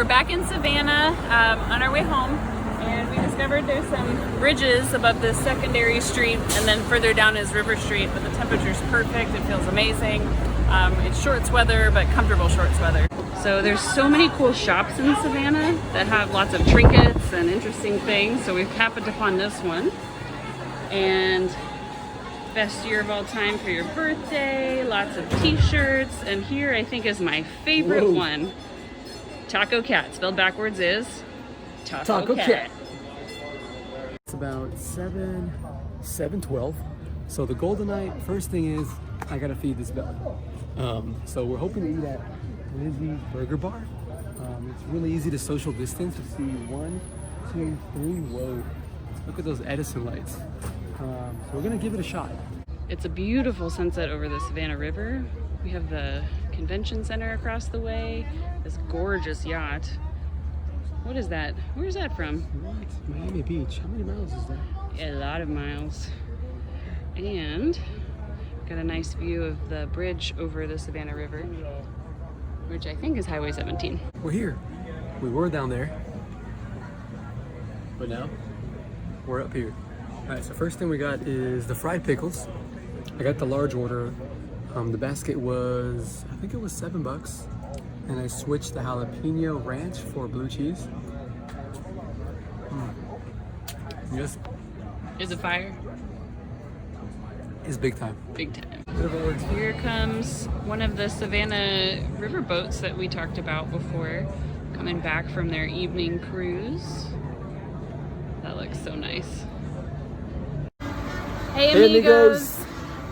We're back in Savannah on our way home, and we discovered there's some bridges above this secondary street, and then further down is River Street, but the temperature's perfect. It feels amazing. It's shorts weather, but comfortable shorts weather. So there's so many cool shops in Savannah that have lots of trinkets and interesting things. So we've happened upon this one. And best year of all time for your birthday, lots of t-shirts. And here I think is my favorite one. Taco Cat, spelled backwards is Taco Cat. It's about 7:12. So the goal tonight, first thing is I gotta feed this belly. So we're hoping to eat at Lizzie's Burger Bar. It's really easy to social distance. You see 1, 2, 3. Whoa! Look at those Edison lights. So we're gonna give it a shot. It's a beautiful sunset over the Savannah River. We have the convention center across the way. This gorgeous yacht. What is that? Where's that from? What? Miami Beach. How many miles is that? A lot of miles. And got a nice view of the bridge over the Savannah River, which I think is Highway 17. We're here. We were down there, but now we're up here. All right, so first thing we got is the fried pickles. I got the large order. The basket was, I think it was $7, and I switched the jalapeno ranch for blue cheese. Yes. Is it fire? It's big time. Big time. Here comes one of the Savannah river boats that we talked about before, coming back from their evening cruise. That looks so nice. Hey amigos!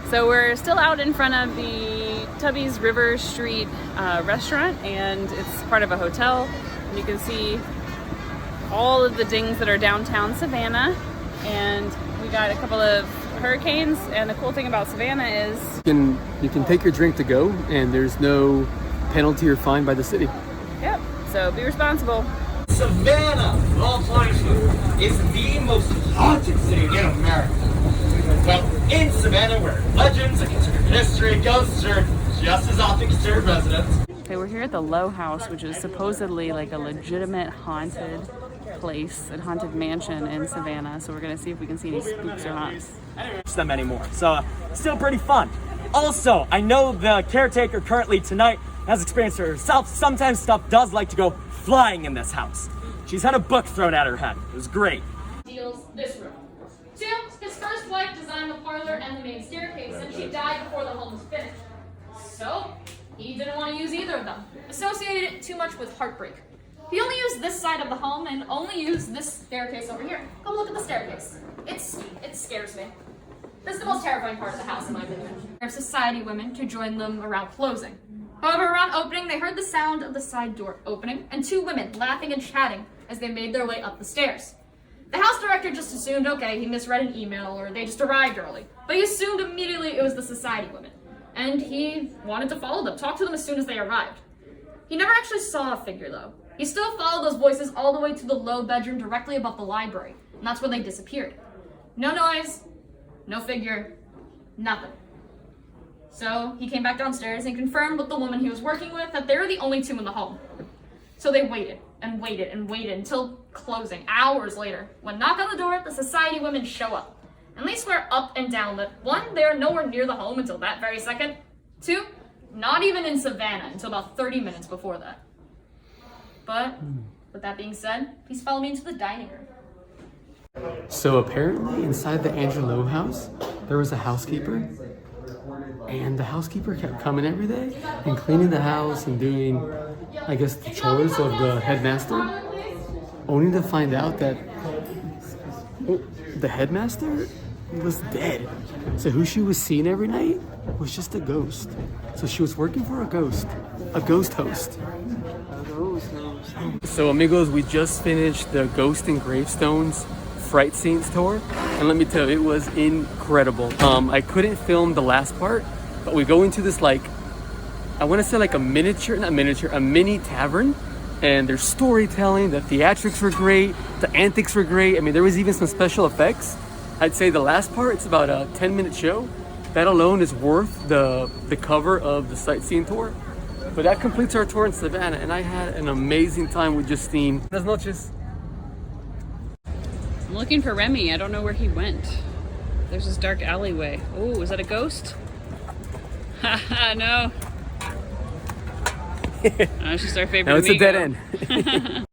So we're still out in front of the Tubby's River Street restaurant, and it's part of a hotel. And you can see all of the dings that are downtown Savannah, and we got a couple of hurricanes. And the cool thing about Savannah is you can take your drink to go, and there's no penalty or fine by the city. Yep. So be responsible. Savannah, of all places, is the most haunted city in America. Well, in Savannah, where legends and considered history, ghosts are just as often considered residents. Okay, we're here at the Low House, which is supposedly like a legitimate haunted place, a haunted mansion in Savannah. So we're gonna see if we can see any spooks or haunts. I don't use them anymore, so still pretty fun. Also, I know the caretaker currently tonight has experienced herself. Sometimes stuff does like to go flying in this house. She's had a book thrown at her head. It was great. Deals this room. 2, his first wife designed the parlor and the main staircase, and she died before the home was finished. So, he didn't want to use either of them. Associated it too much with heartbreak. He only used this side of the home and only used this staircase over here. Come look at the staircase. It scares me. This is the most terrifying part of the house, in my opinion. There are society women to join them around closing. However, around opening, they heard the sound of the side door opening and 2 women laughing and chatting as they made their way up the stairs. The house director just assumed, okay, he misread an email or they just arrived early. But he assumed immediately it was the society women. And he wanted to follow them, talk to them as soon as they arrived. He never actually saw a figure, though. He still followed those voices all the way to the low bedroom directly above the library, and that's where they disappeared. No noise, no figure, nothing. So he came back downstairs and confirmed with the woman he was working with that they were the only 2 in the home. So they waited and waited and waited until closing, hours later. When knock on the door, the society women show up. And they swear up and down that 1, they're nowhere near the home until that very second. 2, not even in Savannah until about 30 minutes before that. But, with that being said, please follow me into the dining room. So apparently inside the Andrew Lowe house, there was a housekeeper, and the housekeeper kept coming every day and cleaning the house and doing, I guess, the chores of the headmaster, only to find out that the headmaster was dead. So who she was seeing every night was just a ghost. So she was working for a ghost host. So amigos, we just finished the Ghost and Gravestones Fright Scenes tour, and let me tell you, it was incredible. I couldn't film the last part, but we go into this, like, I want to say like a mini tavern, and there's storytelling, the theatrics were great, the antics were great. I mean, there was even some special effects. I'd say the last part, it's about a 10-minute show. That alone is worth the cover of the sightseeing tour. But that completes our tour in Savannah, and I had an amazing time with Justine. Buenas noches. I'm looking for Remy. I don't know where he went. There's this dark alleyway. Oh, is that a ghost? Haha, no. That's just our favorite No, it's a amigo. dead end.